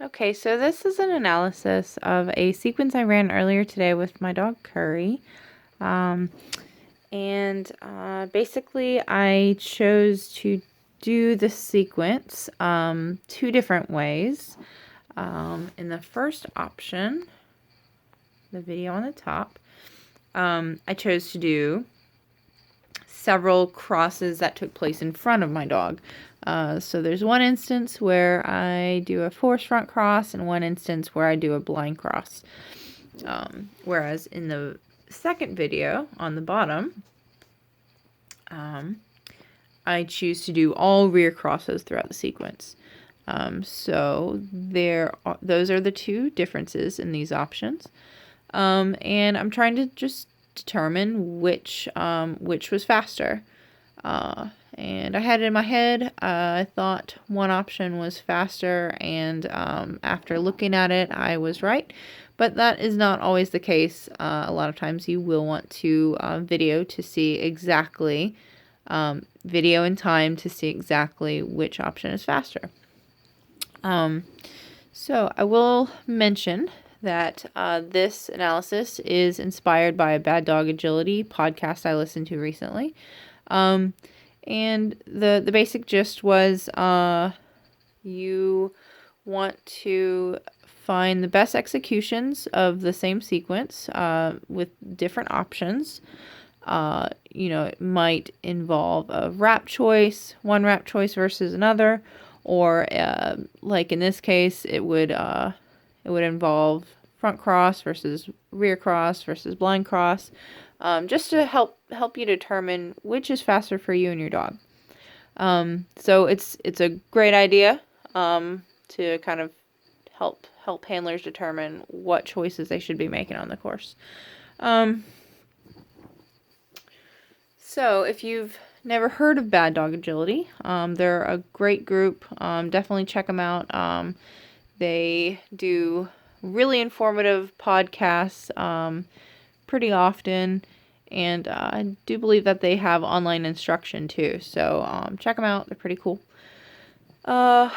Okay, so this is an analysis of a sequence I ran earlier today with my dog Curry. Basically, I chose to do the sequence two different ways. In the first option, the video on the top, I chose to do several crosses that took place in front of my dog. So there's one instance where I do a forced front cross and one instance where I do a blind cross. Whereas in the second video on the bottom, I choose to do all rear crosses throughout the sequence. So those are the two differences in these options. And I'm trying to just determine which was faster. And I had it in my head. I thought one option was faster, and after looking at it, I was right. But that is not always the case. A lot of times you will want to video to see exactly, video in time to see exactly which option is faster. So I will mention that this analysis is inspired by a Bad Dog Agility podcast I listened to recently. And the basic gist was you want to find the best executions of the same sequence with different options. It might involve a wrap choice, one wrap choice versus another, or like in this case, it would involve front cross versus rear cross versus blind cross, just to help you determine which is faster for you and your dog. So it's a great idea to kind of help handlers determine what choices they should be making on the course. So if you've never heard of Bad Dog Agility, they're a great group. Definitely check them out. They do really informative podcasts pretty often, and I do believe that they have online instruction too. So check them out. They're pretty cool. So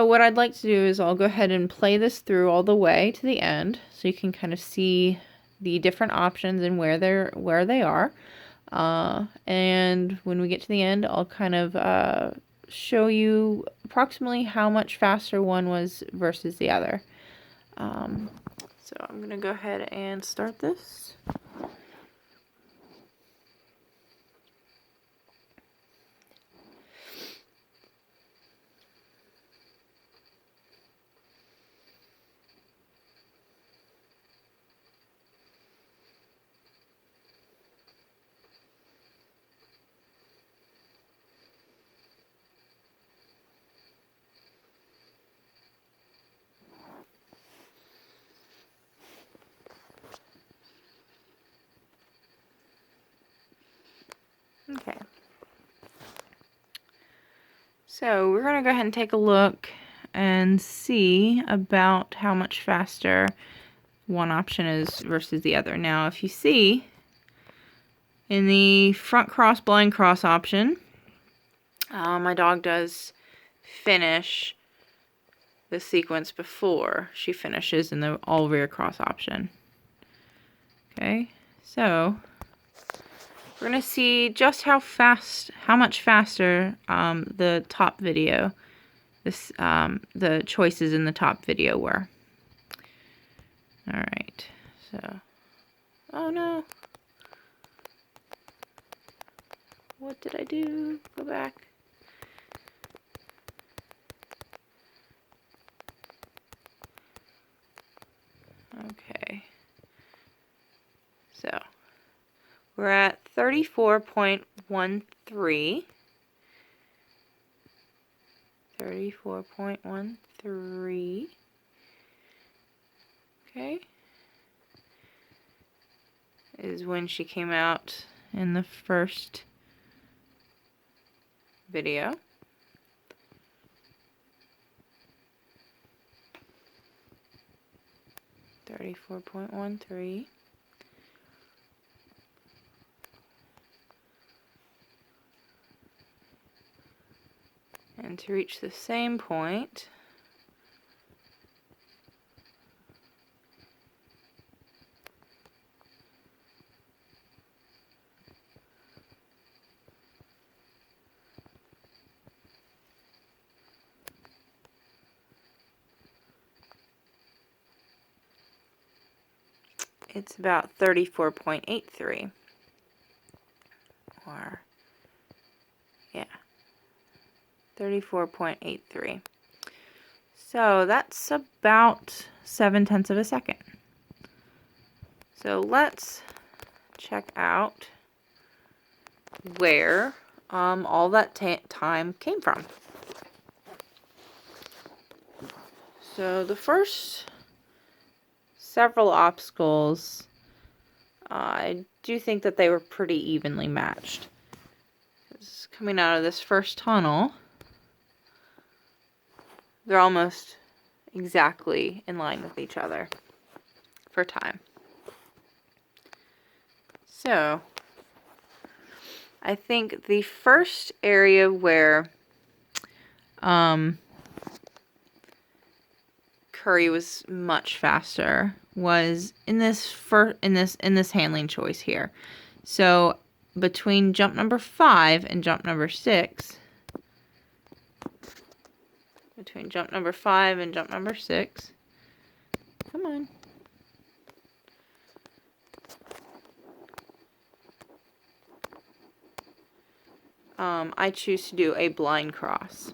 what I'd like to do is I'll go ahead and play this through all the way to the end, so you can kind of see the different options and where they are. And when we get to the end, I'll kind of show you approximately how much faster one was versus the other. So I'm going to go ahead and start this. Okay. So we're going to go ahead and take a look and see about how much faster one option is versus the other. Now, if you see in the front cross, blind cross option, my dog does finish the sequence before she finishes in the all rear cross option. Okay, so we're going to see just how much faster the top video, the choices in the top video were. Alright, so, oh no, what did I do? Go back. Okay, so we're at 34.13. 34.13. Okay. Is when she came out in the first video. .13. And to reach the same point, it's about 34.83. Or, yeah, 34.83. So that's about 7/10 of a second. So let's check out where all that time came from. So the first several obstacles, I do think that they were pretty evenly matched. Coming out of this first tunnel, they're almost exactly in line with each other for time. So I think the first area where Curry was much faster was in this handling choice here. So between jump number 5 and jump number 6, come on. I choose to do a blind cross.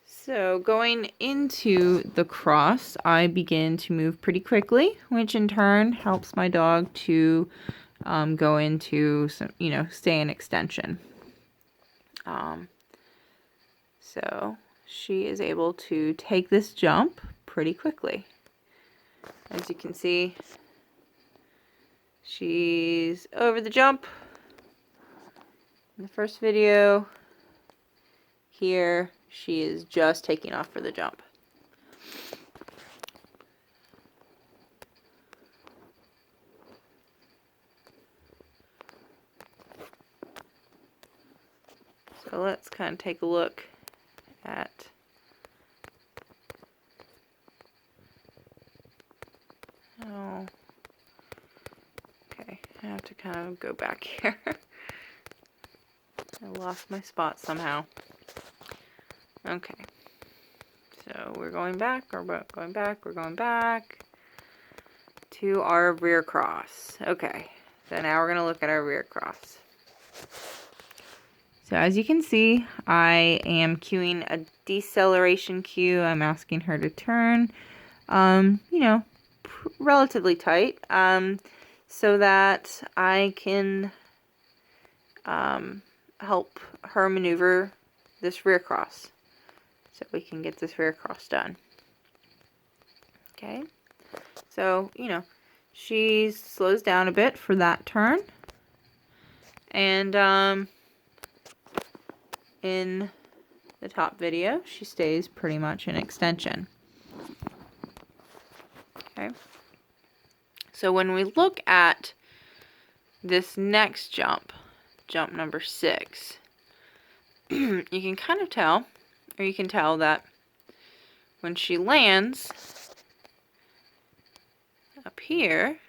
So going into the cross, I begin to move pretty quickly, which in turn helps my dog to go into some, stay in extension. So she is able to take this jump pretty quickly. As you can see, she's over the jump. In the first video, here she is just taking off for the jump. So let's kind of take a look at okay, I have to kind of go back here. I lost my spot somehow. Okay, so we're going back, we're going back to our rear cross. Okay, so now we're going to look at our rear cross. So as you can see, I am cueing a deceleration cue. I'm asking her to turn, relatively tight, so that I can help her maneuver this rear cross. So we can get this rear cross done. Okay, so, she slows down a bit for that turn. And, in the top video, she stays pretty much in extension. Okay. So when we look at this next jump number 6, you can kind of tell, or you can tell that when she lands up here,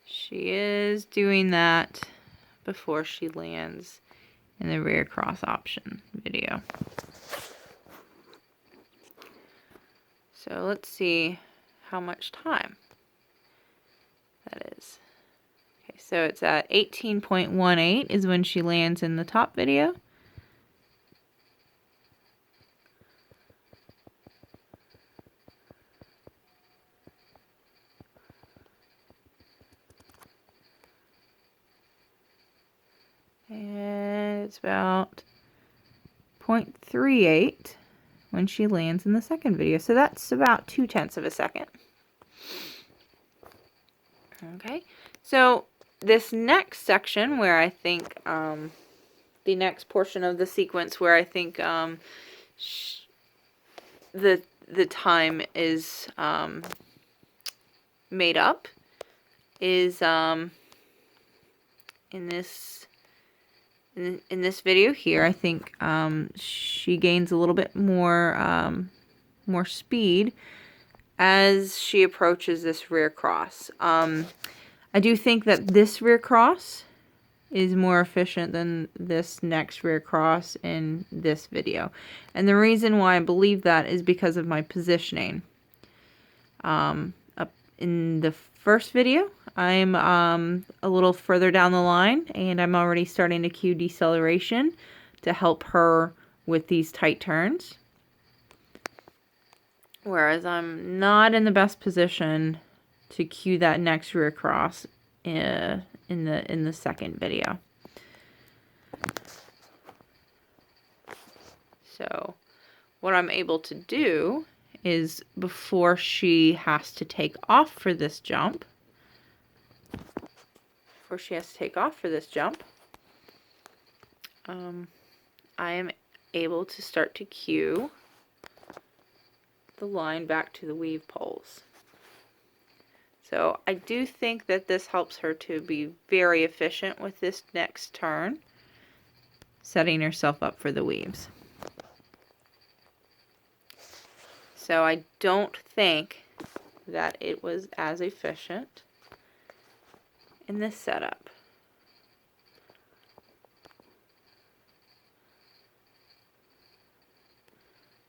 she is doing that before she lands in the rear cross option video. So let's see how much time that is. Okay, so it's at 18.18 is when she lands in the top video. And it's about 0.38 when she lands in the second video. So that's about 0.2 of a second. Okay, so this next section where I think, the next portion of the sequence where I think the time is made up is in this in this video here, I think she gains a little bit more more speed as she approaches this rear cross. I do think that this rear cross is more efficient than this next rear cross in this video. And the reason why I believe that is because of my positioning. Up in the first video, I'm a little further down the line, and I'm already starting to cue deceleration to help her with these tight turns. Whereas I'm not in the best position to cue that next rear cross in the second video. So what I'm able to do is, before she has to take off for this jump, I am able to start to cue the line back to the weave poles. So I do think that this helps her to be very efficient with this next turn, setting herself up for the weaves. So I don't think that it was as efficient in this setup.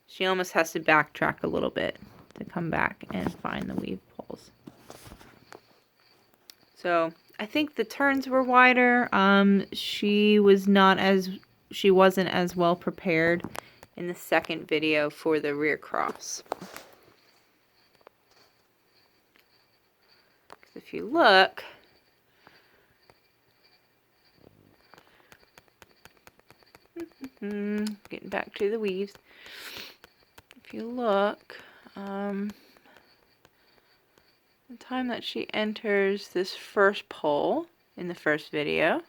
She almost has to backtrack a little bit to come back and find the weave poles. So I think the turns were wider. She wasn't as well prepared in the second video for the rear cross. Because if you look, getting back to the weaves. If you look, the time that she enters this first pole in the first video,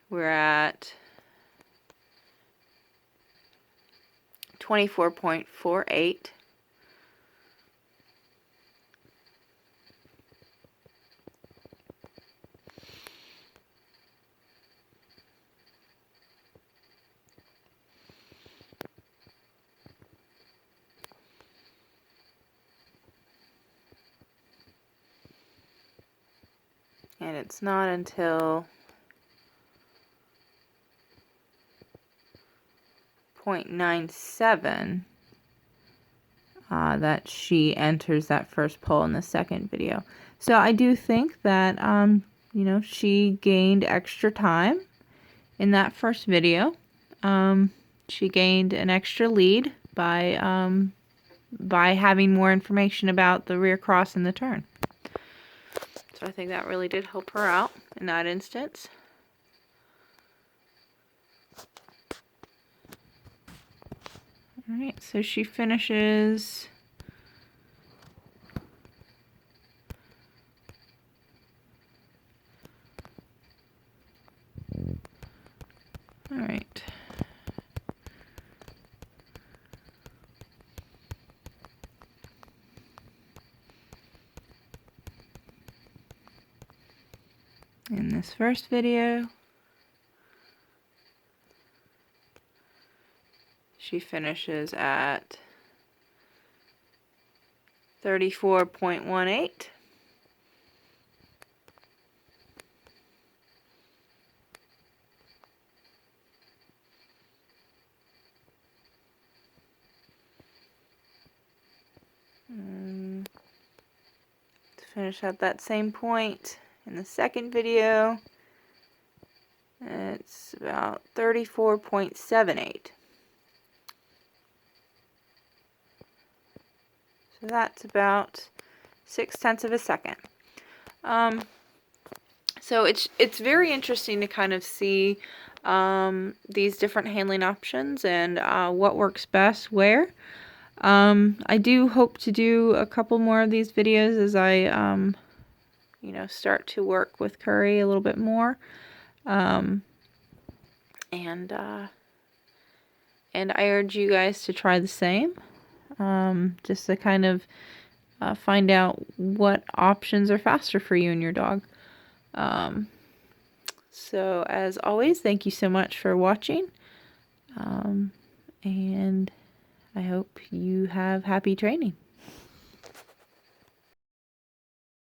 we're at 24.48. And it's not until 0.97 that she enters that first pole in the second video. So I do think that, you know, she gained extra time in that first video. She gained an extra lead by having more information about the rear cross and the turn. So I think that really did help her out in that instance. Alright, so she finishes alright. In this first video, she finishes at 34.18. To finish at that same point in the second video, it's about 34.78. So that's about 0.6 of a second. So it's very interesting to kind of see these different handling options and what works best where. I do hope to do a couple more of these videos as I you know, start to work with Curry a little bit more. And I urge you guys to try the same, just to kind of find out what options are faster for you and your dog. So as always, thank you so much for watching. And I hope you have happy training.